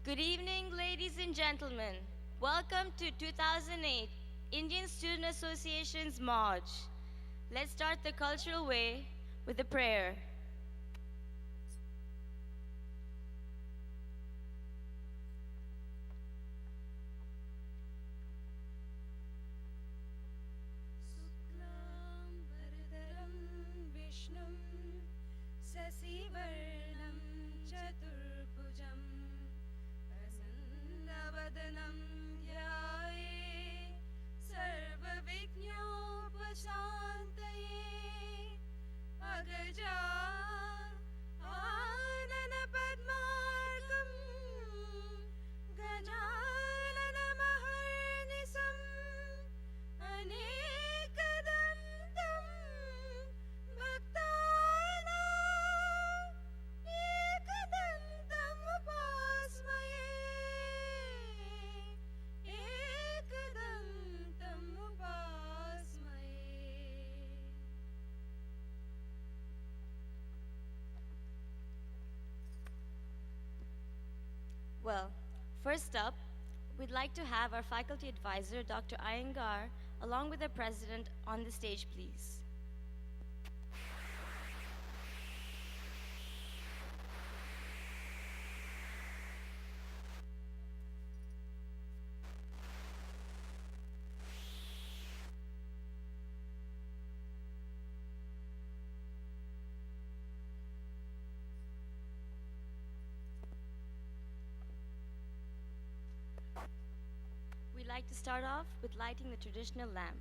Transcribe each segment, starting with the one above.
Good evening, ladies and gentlemen. Welcome to 2008 Indian Student Association's Mauj. Let's start the cultural way with a prayer. शुक्लाम्बरधरं विष्णुं शशिवर्णं चतुर्भुजं प्रसन्नवदनं ध्याये सर्वविघ्नोपशान्तये अगजा आननपद्मार्कं गजाननमहर्निशम् अनेकदन्तं भक्तानाम् एकदन्तमुपास्महे एकदन्तमुपास्महे. Well, first up, we'd like to have our faculty advisor, Dr. Iyengar, along with the president, on the stage, please. We'd like to start off with lighting the traditional lamp.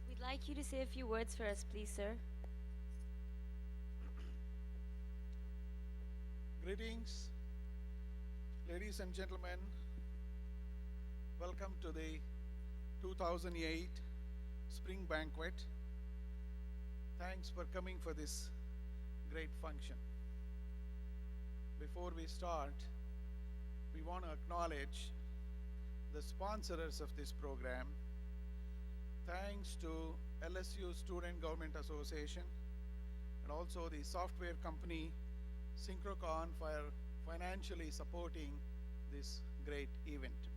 We'd like you to say a few words for us, please, sir. Greetings, ladies and gentlemen. Welcome to the 2008 Spring Banquet. Thanks for coming for this great function. Before we start, we want to acknowledge the sponsors of this program. Thanks to LSU Student Government Association and also the software company Synchrocon for financially supporting this great event.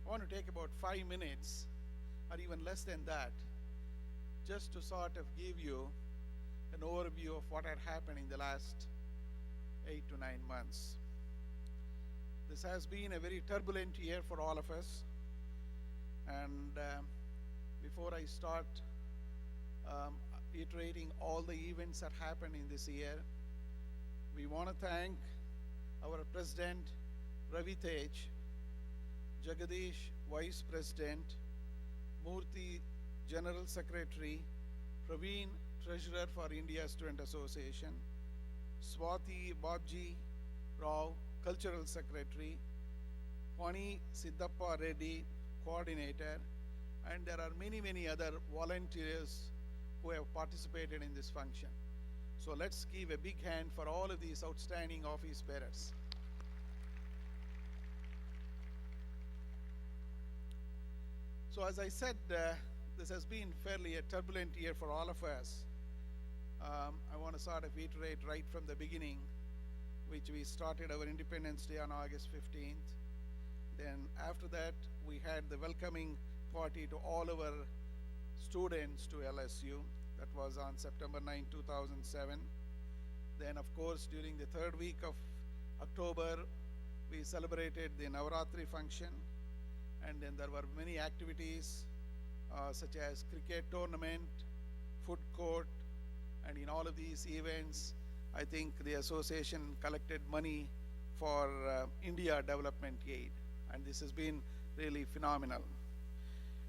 I want to take about 5 minutes or even less than that just to sort of give you an overview of what had happened in the last 8 to 9 months. This has been a very turbulent year for all of us, and before I start iterating all the events that happened in this year, we want to thank our President Ravi Tej, Jagadish Vice President, Murthy General Secretary, Praveen Treasurer for India Student Association, Swati Babji Rao Cultural Secretary, Pani Siddappa Reddy Coordinator, and there are many other volunteers who have participated in this function. So let's give a big hand for all of these outstanding office bearers. So as I said, this has been fairly a turbulent year for all of us. I want to sort of iterate right from the beginning, which we started our Independence Day on August 15th. Then after that, we had the welcoming party to all our students to LSU. That was on September 9, 2007. Then, of course, during the third week of October, we celebrated the Navaratri function. And then there were many activities such as cricket tournament, food court, and in all of these events, I think the association collected money for India Development Aid. and this has been really phenomenal.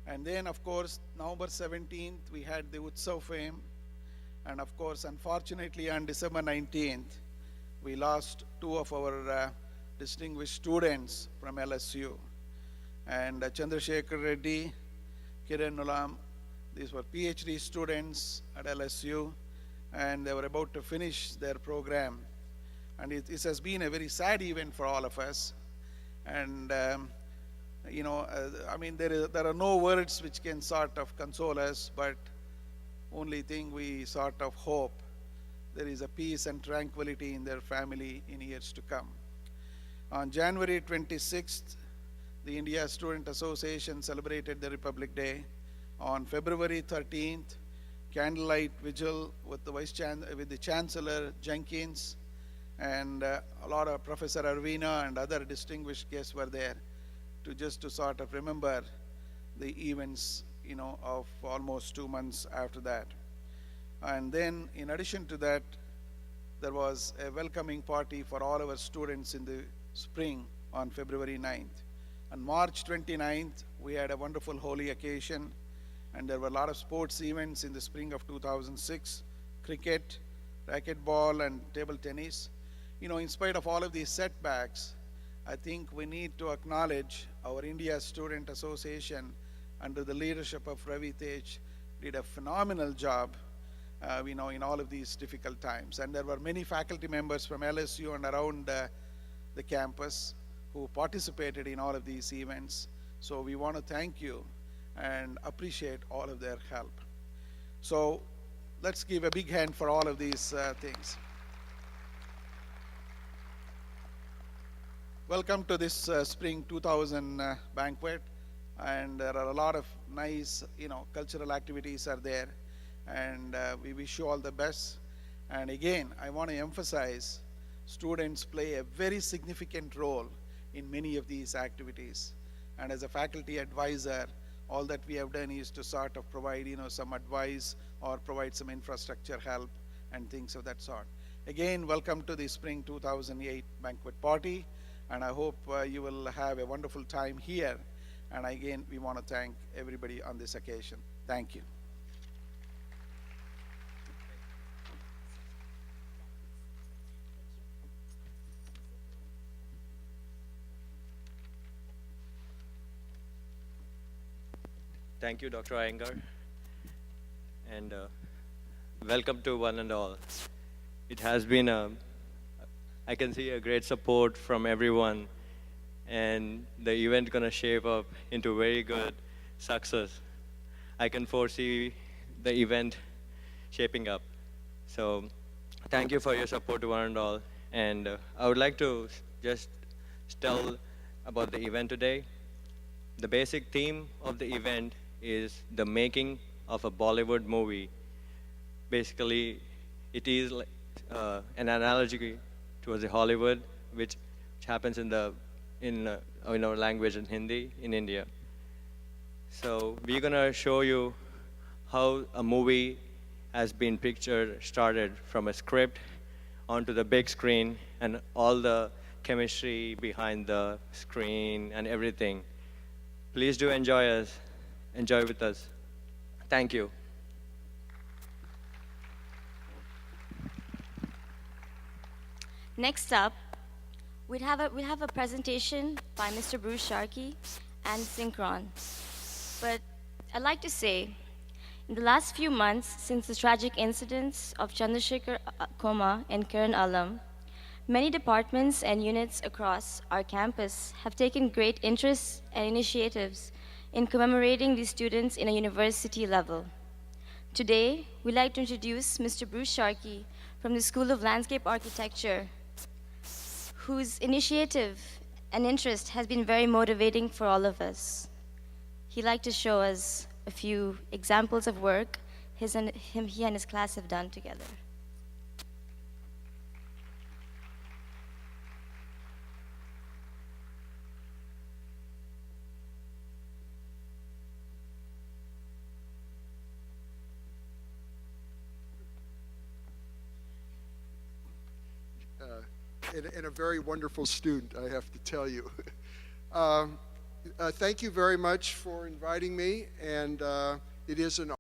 And then, of course, November 17th, we had the Utsav fame. And of course, unfortunately, on December 19th, we lost two of our distinguished students from LSU. And Chandrasekhar Reddy, Kiran Nulam, these were PhD students at LSU, and they were about to finish their program. And this has been a very sad event for all of us. And I mean, there are no words which can sort of console us, but only thing we sort of hope there is a peace and tranquility in their family in years to come. On January 26th, the India Student Association celebrated the Republic Day. On February 13th, candlelight vigil with the Chancellor Jenkins, and a lot of Professor Arvina and other distinguished guests were there to sort of remember the events, of almost 2 months after that. And then, in addition to that, there was a welcoming party for all our students in the spring on February 9th. On March 29th, we had a wonderful holy occasion, and there were a lot of sports events in the spring of 2006, cricket, racquetball, and table tennis. In spite of all of these setbacks, I think we need to acknowledge our India Student Association under the leadership of Ravi Tej did a phenomenal job, in all of these difficult times. And there were many faculty members from LSU and around the campus who participated in all of these events. So we want to thank you and appreciate all of their help. So let's give a big hand for all of these things. Welcome to this Spring 2000 banquet, and there are a lot of nice, cultural activities are there, and we wish you all the best. And again, I want to emphasize, students play a very significant role in many of these activities. And as a faculty advisor, all that we have done is to sort of provide, some advice or provide some infrastructure help and things of that sort. Again, welcome to the Spring 2008 banquet party. And I hope you will have a wonderful time here. And again, we want to thank everybody on this occasion. Thank you. Thank you, Dr. Iyengar. And welcome to one and all. It has been I can see a great support from everyone, and the event gonna shape up into very good success. I can foresee the event shaping up. So thank you for your support to one and all. And I would like to just tell about the event today. The basic theme of the event is the making of a Bollywood movie. Basically, it is an analogy towards the Hollywood, which happens in our language in Hindi in India. So we're gonna show you how a movie has been started from a script onto the big screen, and all the chemistry behind the screen and everything. Please do enjoy with us. Thank you. Next up, we'd have a presentation by Mr. Bruce Sharkey and Synchron. But I'd like to say, in the last few months since the tragic incidents of Chandrasekhar Koma and Kiran Alam, many departments and units across our campus have taken great interest and initiatives in commemorating these students in a university level. Today, we'd like to introduce Mr. Bruce Sharkey from the School of Landscape Architecture, whose initiative and interest has been very motivating for all of us. He'd like to show us a few examples of work he and his class have done together. And a very wonderful student, I have to tell you. Thank you very much for inviting me, and it is an